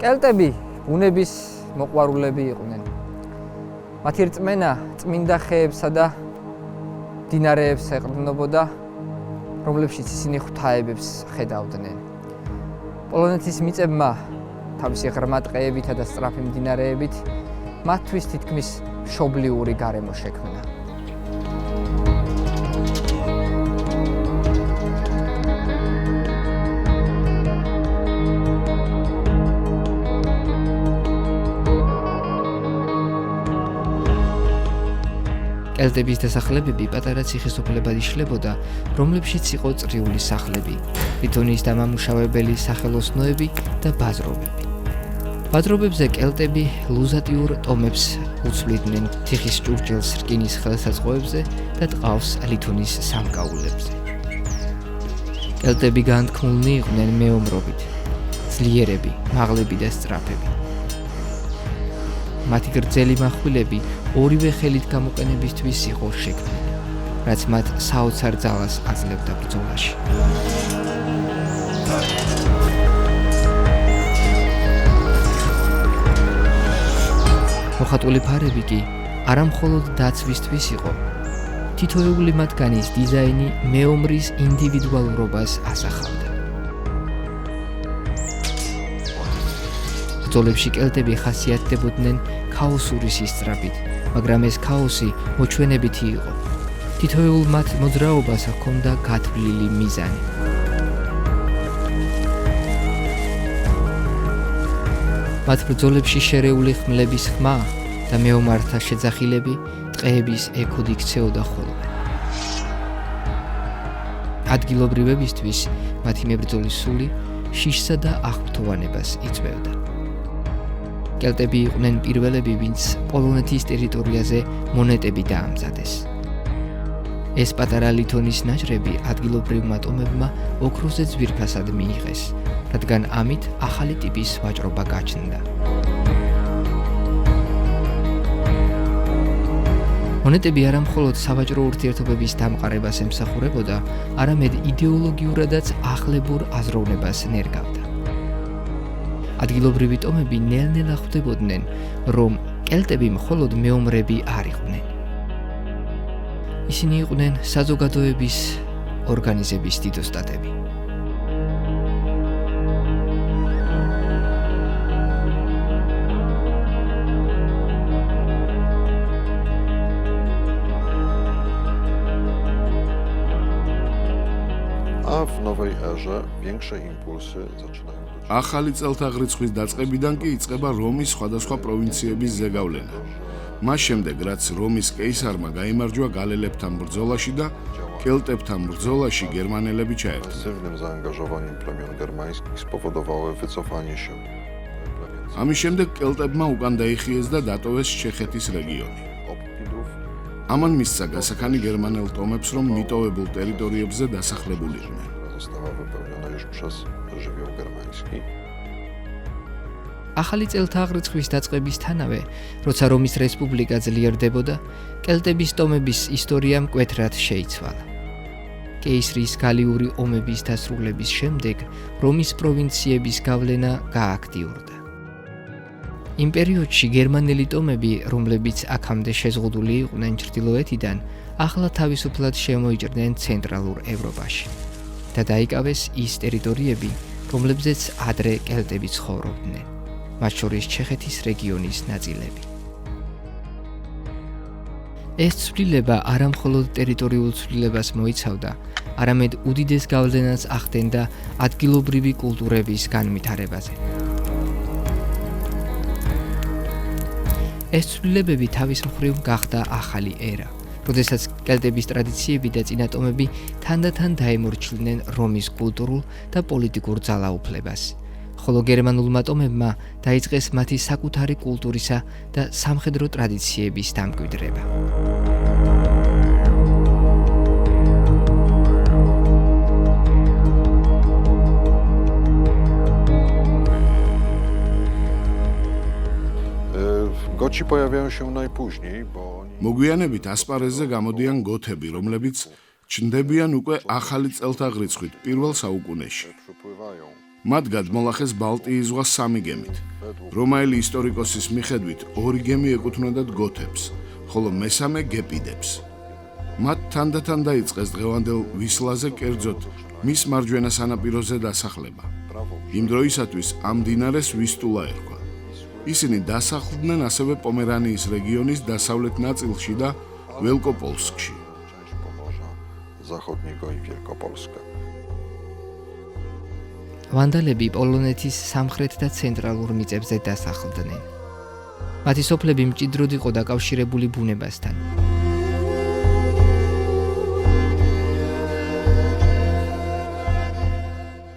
კელტები ბუნების მოყვარულები იყვნენ. მათი რწმენა წმინდა ხეებსა და მდინარეებს ეყრდნობოდა, რომლებშიც ისინი ღვთაებებს ხედავდნენ. პოლონეთის მიწებმა თავისი ღრმა ტყეებითა და სწრაფი მდინარეებით მათთვის თითქმის მშობლიური გარემო შექმნა. კელტების დასახლებები პატარა ციხესუფლებად იშლებოდა, რომლებშიც იყო წრიული სახლები, ლითონის დამამუშავებელი სახელოსნოები და ბაზრობები. ბაზრობებზე კელტები ლუზატიურ ტომებს უცვლიდნენ თიხის ჭურჭელს რკინის ხელსაწყოებზე და ტყავს ლითონის სამკაულებზე. კელტები განთქმულნი იყვნენ მეომრობით, ძლიერები, მაღლები და სწრაფები. მათი გრძელი מחვილები ორივე ხელით გამოყენებისთვის იყო შექმნილი, რაც მათ საოცარ ძალას აძლევდა ბრძოლაში. მოხატული ფარები კი არა მხოლოდ დაცვისთვის იყო. თითოეული მათგანის დიზაინი მეომრის ინდივიდუალურობას ასახავდა. ბრძოლებში კელტები ხასიათდებოდნენ ქაოსური სისწრაფით, მაგრამ ეს ქაოსი მოჩვენებითი იყო. თითოეულ მათ მოძრაობას ჰქონდა გათვლილი მიზანი. მათ ბრძოლებში შერეული ხმლების ხმა და მეომართა შეძახილები ტყეების ექოდ იქცეოდა ხოლმე. ადგილობრივებისთვის მათი მებრძოლის სული შიშსა და აღფრთოვანებას იწვევდა. კელტები იყვნენ პირველები, ვინც პოლონეთის ტერიტორიაზე მონეტები დაამზადეს. ეს პატარა ლითონის ნაჭრები ადგილობრივმა ტომებმა ოქროზე ძვირფასად მიიღეს, რადგან ამით ახალი ტიპის ვაჭრობა გაჩნდა. მონეტები არა მხოლოდ სავაჭრო ურთიერთობების დამყარებას ემსახურებოდა, არამედ იდეოლოგიურადაც ახლებურ აზროვნებას ნერგავდა. ადგილობრივი ტომები ნელ-ნელა ხვდებოდნენ, რომ კელტები მხოლოდ მეომრები არ იყვნენ. ისინი იყვნენ საზოგადოების ორგანიზების დიდოსტატები. A w nowej erze większe impulsy zaczynają ახალი წელთაღრიცხვის დაწყებიდან კი იწყება რომის სხვადასხვა პროვინციების ზეგავლენა. მას შემდეგ, რაც რომის კეისარმა გაიმარჯვა გალელებთან ბრძოლაში და კელტებთან ბრძოლაში გერმანელები ჩაერთო. Masywnym zaangażowaniem plemion germańskich spowodowały wycofanie się plemień ამის შემდეგ კელტებმა უკან დაიხიეს და დატოვეს ჩეხეთის რეგიონი. Oppidów. ამან მისცა გასახანი გერმანელ ტომებს, რომ მიტოვებულ ტერიტორიებზე დასახლებულიყვნენ. Została wypełniona już przez żywioł germański. ახალი წელთაღრიცხვის დაწყებისთანავე, როცა რომის რესპუბლიკა ძლიერდებოდა, კელტების ტომების ისტორია მკვეთრად შეიცვალა. კეისრის გალიური ომების დასრულების შემდეგ რომის პროვინციების გავლენა გააქტიურდა. იმ პერიოდში გერმანელი ტომები, რომლებიც აქამდე შეზღუდული იყვნენ ჩრდილოეთიდან, ახლა თავისუფლად შემოიჭრნენ ცენტრალურ ევროპაში და დაიკავეს ის ტერიტორიები, რომლებზეც ადრე კელტები ცხოვრობდნენ, მათ შორის ჩეხეთის რეგიონის ნაწილები. ეს ცვლილება არა მხოლოდ ტერიტორიულ ცვლილებას მოიცავდა, არამედ უდიდეს გავლენას ახდენდა ადგილობრივი კულტურების განვითარებაზე. ეს ცვლილებები თავის მხრივ გახდა ახალი ერა, როდესაც კელტების ტრადიციები და წინატომები თანდათან დაემორჩილნენ რომის კულტურულ და პოლიტიკურ ძალაუფლებას, ხოლო გერმანულმა ტომებმა დაიწყეს მათი საკუთარი კულტურისა და სამხედრო ტრადიციების დამკვიდრება. Goci pojawiają się najpóźniej, bo მოგვიანებით ასპარეზზე გამოდიან გოთები, რომლებიც ჩნდებიან უკვე ახალი წელთაღრიცხვით პირველ საუკუნეში. przypływają მათ გადმოლახეს ბალტიის ზღვას 3 გემით. რომაელი ისტორიკოსის მიხედვით 2 გემი ეკუთვნოდათ გოთებს, ხოლო მესამე გეპიდებს. მათ თანდათან დაიწყეს დღევანდელ ვისლაზე კერძოდ მის მარჯვენა სანაპიროზე დასახლება. იმ დროისათვის ამ მდინარეს ვისტულა ერქვა. ისინი დასახლდნენ ასევე პომერანიის რეგიონის დასავლეთ ნაწილში და ველკოპოლსკში. Zachodniego i Wielkopolska. ვანდალები პოლონეთის სამხრეთ და ცენტრალურ მიწებზე დასახლდნენ. მათი სოფლები მჭიდროდ იყო დაკავშირებული ბუნებასთან.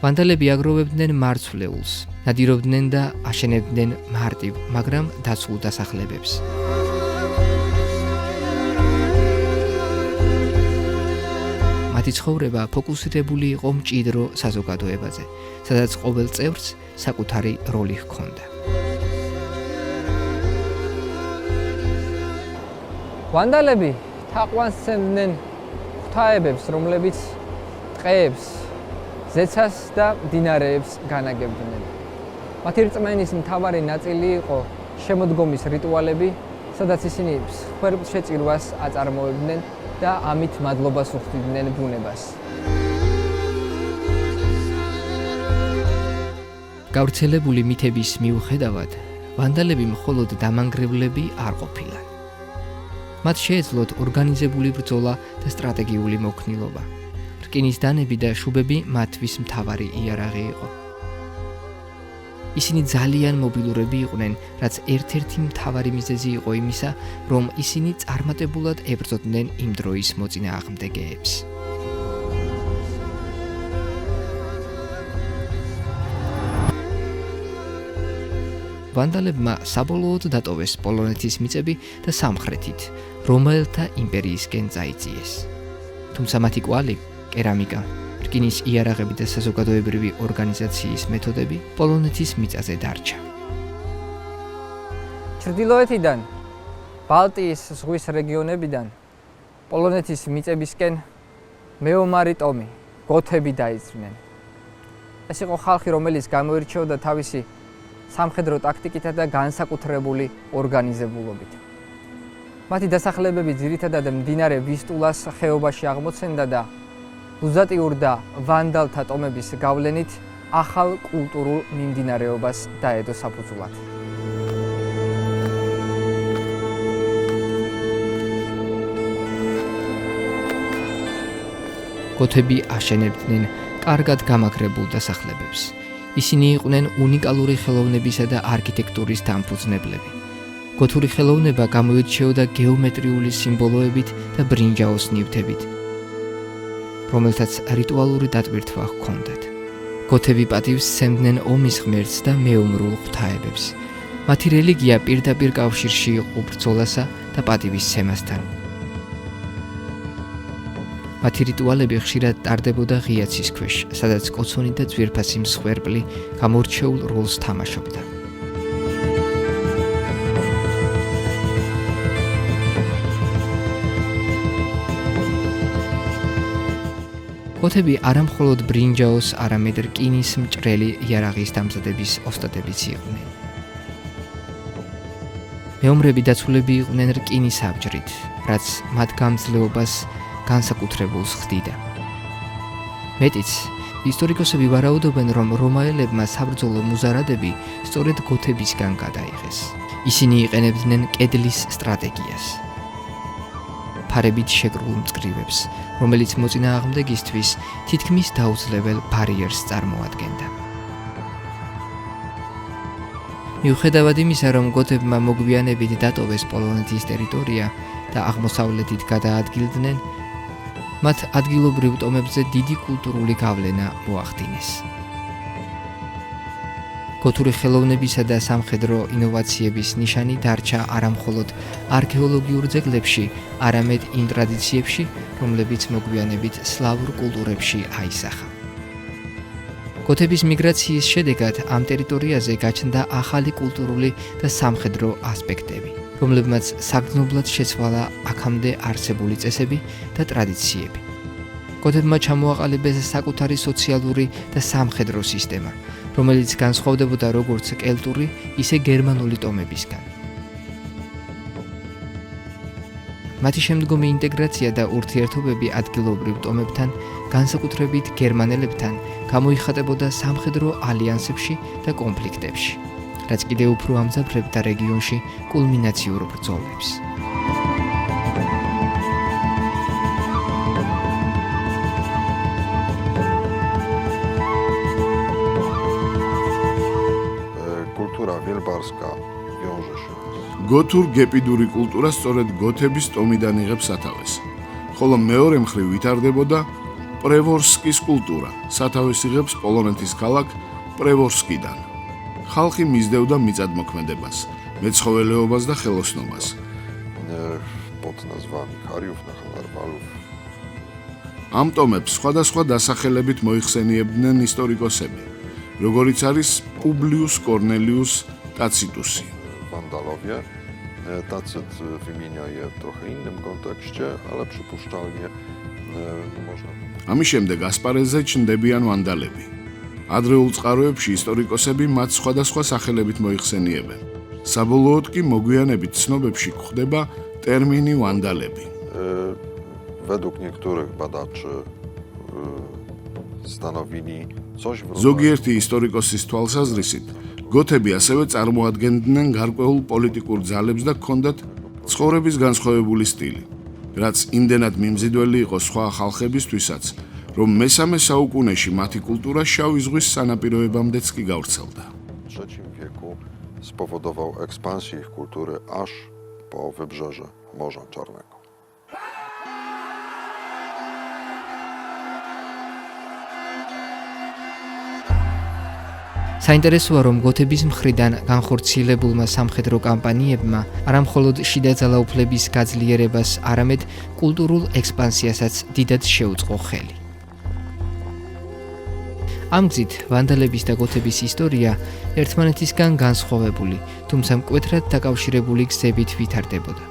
ვანდალები აგროვებდნენ მარცვლეულს, ნადირობდნენ და აშენებდნენ მარტივ, მაგრამ დაცულ დასახლებებს. მათი ცხოვრება ფოკუსირებული იყო მჭიდრო საზოგადოებაზე, სადაც ყოველ წევრს საკუთარი როლი ჰქონდა. ვანდალები თაყვანს სცემდნენ ღვთაებებს, რომლებიც ტყეებს, ზეცას და მდინარეებს განაგებდნენ. მათი რწმენის მთავარი ნაწილი იყო შემოდგომის რიტუალები, სადაც ისინი მსხვერპლშეწირვას აწარმოებდნენ და ამით მადლობას უხდიდნენ ბუნებას. გავრცელებული მითების მიუხედავად, ვანდალები მხოლოდ დამანგრებლები არ ყოფილან. მათ შეეძლოთ ორგანიზებული ბრძოლა და სტრატეგიული მოქნილობა. რკინის დანები და შუბები მათთვის მთავარი იარაღი იყო. ისინი ძალიან მობილურები იყვნენ, რაც ერთ-ერთი მთავარი მიზეზი იყო იმისა, რომ ისინი წარმატებულად ებრძოდნენ იმ დროის მოწინააღმდეგეებს. ვანდალებმა საბოლოოდ დატოვეს პოლონეთის მიწები და სამხრეთით, რომაელთა იმპერიისკენ წაიწიეს. თუმცა მათი კვალი, კერამიკა, რკინის იარაღები და საზოგადოებრივი ორგანიზაციის მეთოდები პოლონეთის მიწაზე დარჩა. ჩრდილოეთიდან, ბალტიის ზღვის რეგიონებიდან, პოლონეთის მიწებისკენ მეომარი ტომი, გოთები დაიძრნენ. ეს იყო ხალხი, რომელიც გამოირჩეოდა თავისი სამხედრო ტაქტიკითა და განსაკუთრებული ორგანიზებულობით. მათი დასახლებები ძირითადად მდინარე ვისტულას ხეობაში აღმოცენდა და ბუზატიურ და ვანდალთა ტომების გავლენით ახალ კულტურულ მიმდინარეობას დაედო საფუძვლად. გოთები აშენებდნენ კარგად გამაგრებულ დასახლებებს. ისინი იყვნენ უნიკალური ხელოვნებისა და არქიტექტურის დამფუძნებლები. გოთური ხელოვნება გამოირჩეოდა გეომეტრიული სიმბოლოებით და ბრინჯაოს ნივთებით, რომელთაც რიტუალური დატვირთვა ჰქონდათ. გოთები პატივს სცემდნენ ომის ღმერთს და მეომრულ ღვთაებებს. მათი რელიგია პირდაპირ კავშირში იყო ბრძოლასა და პატივისცემასთან. მათი რიტუალები ხშირად ტარდებოდა ღია ცის ქვეშ, სადაც კოცონი და ძვირფასი მსხვერპლი გამორჩეულ როლს თამაშობდა. გოთები არა მხოლოდ ბრინჯაოს, არამედ რკინის მჭრელი იარაღის დამზადების ოსტატებიც იყვნენ. მეომრები დაცულები იყვნენ რკინის აბჯრით, რაც მათ გამძლეობას განსაკუთრებულს ხდიდა. მეტიც, ისტორიკოსები ვარაუდობენ, რომ რომაელებმა საბრძოლო მუზარადები სწორედ გოთებისგან გადაიღეს. ისინი იყენებდნენ კედლის სტრატეგიას, ფარებით შეკრულ მწკრივებს, რომელიც მოწინააღმდეგისთვის თითქმის დაუძლებელ ბარიერს წარმოადგენდა. მიუხედავად იმისა, რომ გოთებმა მოგვიანებით დატოვეს პოლონეთის ტერიტორია და აღმოსავლეთით გადაადგილდნენ, მათ ადგილობრივ ტომებზე დიდი კულტურული გავლენა მოახდინეს. გოთური ხელოვნებისა და სამხედრო ინოვაციების ნიშანი დარჩა არამხოლოდ არქეოლოგიურ ძეგლებში, არამედ იმ ტრადიციებში, რომლებიც მოგვიანებით სლავურ კულტურებში აისახა. გოთების მიგრაციის შედეგად ამ ტერიტორიაზე გაჩნდა ახალი კულტურული და სამხედრო ასპექტები, რომლებმაც საგრძნობლად შეცვალა აქამდე არსებული წესები და ტრადიციები. გოთებმა ჩამოაყალიბეს საკუთარი სოციალური და სამხედრო სისტემა, რომელიც განსხვავდებოდა როგორც კელტური, ისე გერმანული ტომებისგან. მათი შემდგომი ინტეგრაცია და ურთიერთობები ადგილობრივ ტომებთან, განსაკუთრებით გერმანელებთან, გამოიხატებოდა სამხედრო ალიანსებში და კონფლიქტებში, რაც კიდევ უფრო ამძაფრებდა რეგიონში კულმინაციურ ბრძოლებს. Kultura wielbarska wiąże się გოთურ გეპიდური კულტურა სწორედ გოთების ტომიდან იღებს სათავეს, ხოლო მეორე მხრივ ვითარდებოდა პრევორსკის კულტურა, სათავეს იღებს პოლონეთის ქალაქ პრევორსკიდან. ხალხი მისდევდა მიწადმოქმედებას, მეცხოველეობას და ხელოსნობას. pod nazwami Kariów, Narwalów. ამ ტომებს სხვადასხვა დასახელებით მოიხსენიებდნენ ისტორიკოსები, როგორიც არის პუბლიუს კორნელიუს ტაციტუსი. Wandalowie. Tacyt wymienia je w trochę innym kontekście, ale przypuszczalnie można. ამის შემდეგ ასპარეზზე ჩნდებიან ვანდალები. ადრეულ წყაროებში ისტორიკოსები მათ სხვადასხვა სახელებით მოიხსენიებენ. საბოლოოდ კი მოგვიანებით ცნობებში გვხვდება ტერმინი ვანდალები. Według niektórych badaczy stanowili coś w rodzaju ზოგიერთი ისტორიკოსის თვალსაზრისით, გოთები ასევე წარმოადგენდნენ გარკვეულ პოლიტიკურ ძალებს და ჰქონდათ ცხოვრების განსხვავებული სტილი, რაც იმდენად მიმზიდველი იყო სხვა ხალხებისთვისაც, რომ მესამე საუკუნეში მათი კულტურა შავი ზღვის სანაპიროებამდეც კი გავრცელდა. w III wieku spowodował ekspansję ich kultury aż po wybrzeże Morza Czarnego. საინტერესოა, რომ გოთების მხრიდან განხორციელებულმა სამხედრო კამპანიებმა არა მხოლოდ შიდა ძალაუფლების გაძლიერებას, არამედ კულტურულ ექსპანსიასაც დიდად შეუწყო ხელი. ამ გზით ვანდალების და გოთების ისტორია ერთმანეთისგან განსხვავებული, თუმცა მკვეთრად დაკავშირებული გზებით ვითარდებოდა.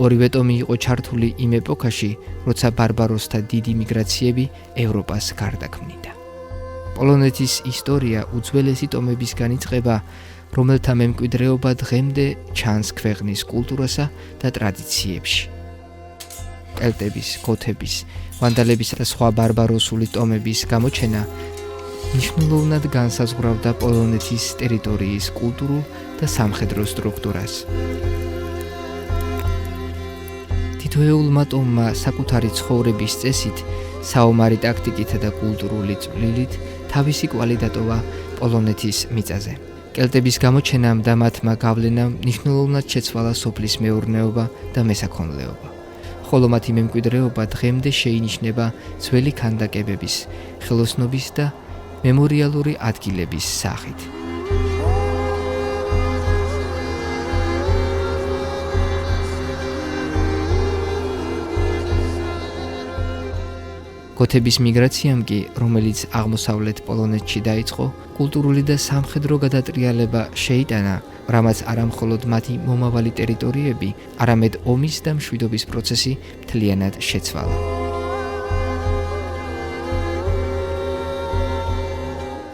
ორივე ტომი იყო ჩართული იმ ეპოქაში, როცა ბარბაროსთა დიდი მიგრაციები ევროპას გარდაქმნიდა. პოლონეთის ისტორია უძველესი ტომებისგან იწყება, რომელთა მემკვიდრეობა დღემდე ჩანს ქვეყნის კულტურასა და ტრადიციებში. კელტების, გოთების, ვანდალებისა და სხვა ბარბაროსული ტომების გამოჩენა მნიშვნელოვნად განსაზღვრავდა პოლონეთის ტერიტორიის კულტურულ და სამხედრო სტრუქტურას. თითოეულმა ტომმა საკუთარი ცხოვრების წესით, საომარი ტაქტიკითა და კულტურული წვლილით თავისი კვალი დატოვა პოლონეთის მიწაზე. კელტების გამოჩენამ და მათმა გავლენამ მნიშვნელოვნად შეცვალა სოფლის მეურნეობა და მესაქონლეობა, ხოლო მათი მემკვიდრეობა დღემდე შეინიშნება ძველი ქანდაკებების, ხელოსნობის და მემორიალური ადგილების სახით. გოთების მიგრაციამ კი, რომელიც აღმოსავლეთ პოლონეთში დაიწყო, კულტურული და სამხედრო გადატრიალება შეიტანა, რამაც არა მხოლოდ მათი მომავალი ტერიტორიები, არამედ ომის და მშვიდობის პროცესი მთლიანად შეცვალა.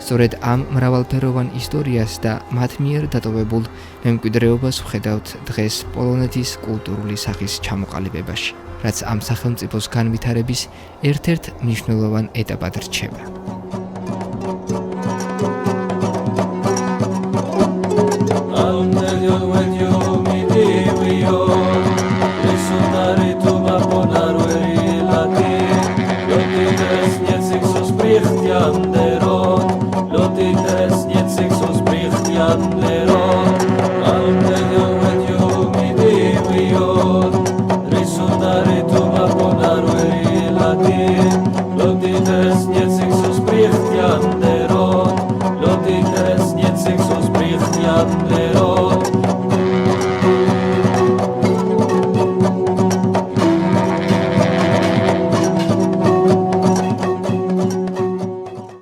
სწორედ ამ მრავალფეროვან ისტორიას და მათ მიერ დატოვებულ მემკვიდრეობას ვხედავთ დღეს პოლონეთის კულტურული სახის ჩამოყალიბებაში, რაც ამ სახელმწიფოს განვითარების ერთ-ერთ მნიშვნელოვან ეტაპად რჩება.